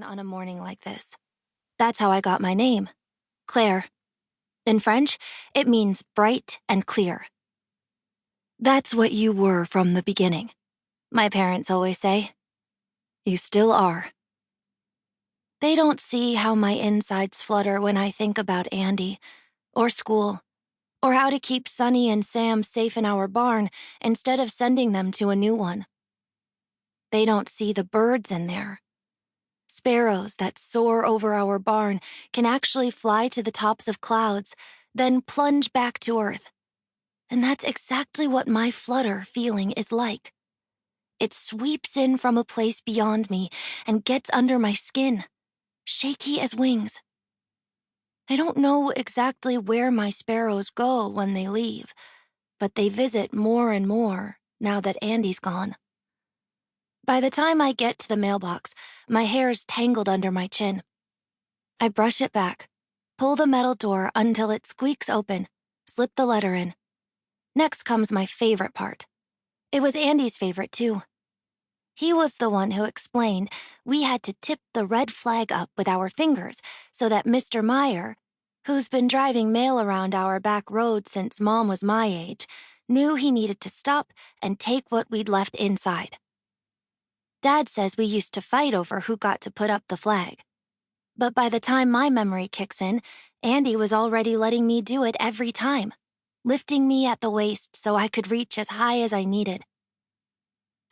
barn on a morning like this. That's how I got my name, Claire. In French, it means bright and clear. That's what you were from the beginning, my parents always say. You still are. They don't see how my insides flutter when I think about Andy, or school, or how to keep Sunny and Sam safe in our barn instead of sending them to a new one. They don't see the birds in there. Sparrows that soar over our barn can actually fly to the tops of clouds, then plunge back to earth. And that's exactly what my flutter feeling is like. It sweeps in from a place beyond me and gets under my skin, shaky as wings. I don't know exactly where my sparrows go when they leave, but they visit more and more now that Andy's gone. By the time I get to the mailbox, my hair's tangled under my chin. I brush it back, pull the metal door until it squeaks open, slip the letter in. Next comes my favorite part. It was Andy's favorite, too. He was the one who explained we had to tip the red flag up with our fingers so that Mr. Meyer, who's been driving mail around our back road since Mom was my age, knew he needed to stop and take what we'd left inside. Dad says we used to fight over who got to put up the flag. But by the time my memory kicks in, Andy was already letting me do it every time, lifting me at the waist so I could reach as high as I needed.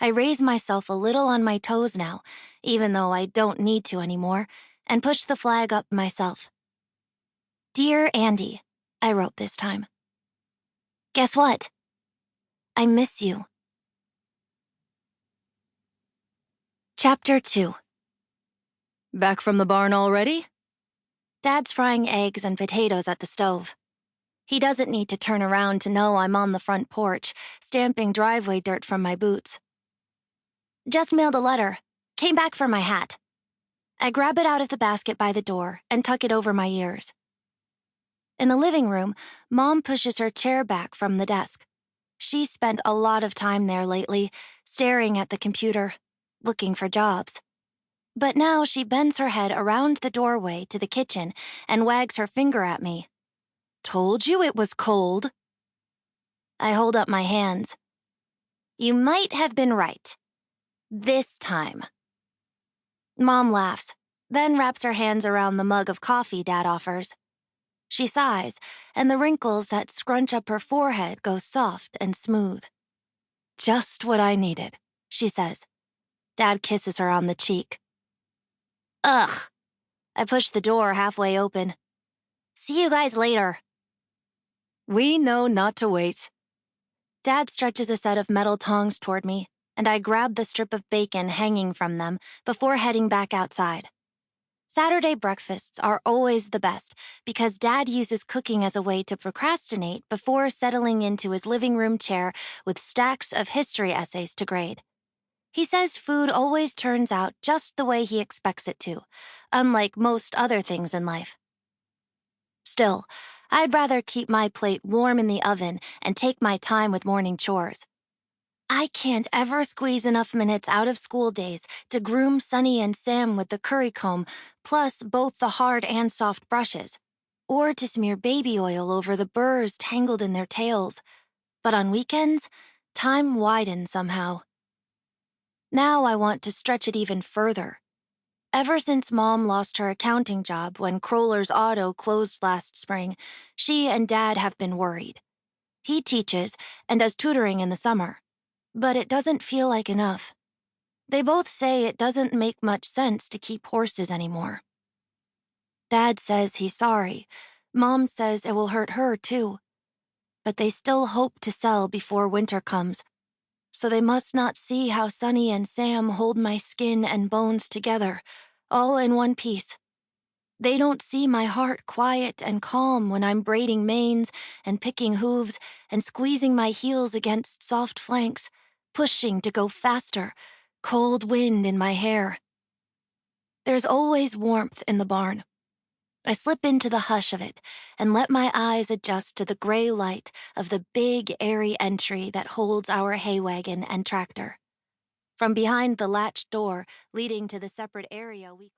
I raise myself a little on my toes now, even though I don't need to anymore, and push the flag up myself. Dear Andy, I wrote this time. Guess what? I miss you. Chapter 2. Back from the barn already? Dad's frying eggs and potatoes at the stove. He doesn't need to turn around to know I'm on the front porch, stamping driveway dirt from my boots. Just mailed a letter. Came back for my hat. I grab it out of the basket by the door and tuck it over my ears. In the living room, Mom pushes her chair back from the desk. She's spent a lot of time there lately, staring at the computer, looking for jobs. But now she bends her head around the doorway to the kitchen and wags her finger at me. Told you it was cold. I hold up my hands. You might have been right. This time. Mom laughs, then wraps her hands around the mug of coffee Dad offers. She sighs, and the wrinkles that scrunch up her forehead go soft and smooth. Just what I needed, she says. Dad kisses her on the cheek. Ugh. I push the door halfway open. See you guys later. We know not to wait. Dad stretches a set of metal tongs toward me, and I grab the strip of bacon hanging from them before heading back outside. Saturday breakfasts are always the best because Dad uses cooking as a way to procrastinate before settling into his living room chair with stacks of history essays to grade. He says food always turns out just the way he expects it to, unlike most other things in life. Still, I'd rather keep my plate warm in the oven and take my time with morning chores. I can't ever squeeze enough minutes out of school days to groom Sunny and Sam with the curry comb, plus both the hard and soft brushes, or to smear baby oil over the burrs tangled in their tails. But on weekends, time widens somehow. Now I want to stretch it even further. Ever since Mom lost her accounting job when Crowler's Auto closed last spring, she and Dad have been worried. He teaches and does tutoring in the summer, but it doesn't feel like enough. They both say it doesn't make much sense to keep horses anymore. Dad says he's sorry. Mom says it will hurt her, too. But they still hope to sell before winter comes, so they must not see how Sunny and Sam hold my skin and bones together, all in one piece. They don't see my heart quiet and calm when I'm braiding manes and picking hooves and squeezing my heels against soft flanks, pushing to go faster, cold wind in my hair. There's always warmth in the barn. I slip into the hush of it and let my eyes adjust to the gray light of the big, airy entry that holds our hay wagon and tractor. From behind the latched door leading to the separate area we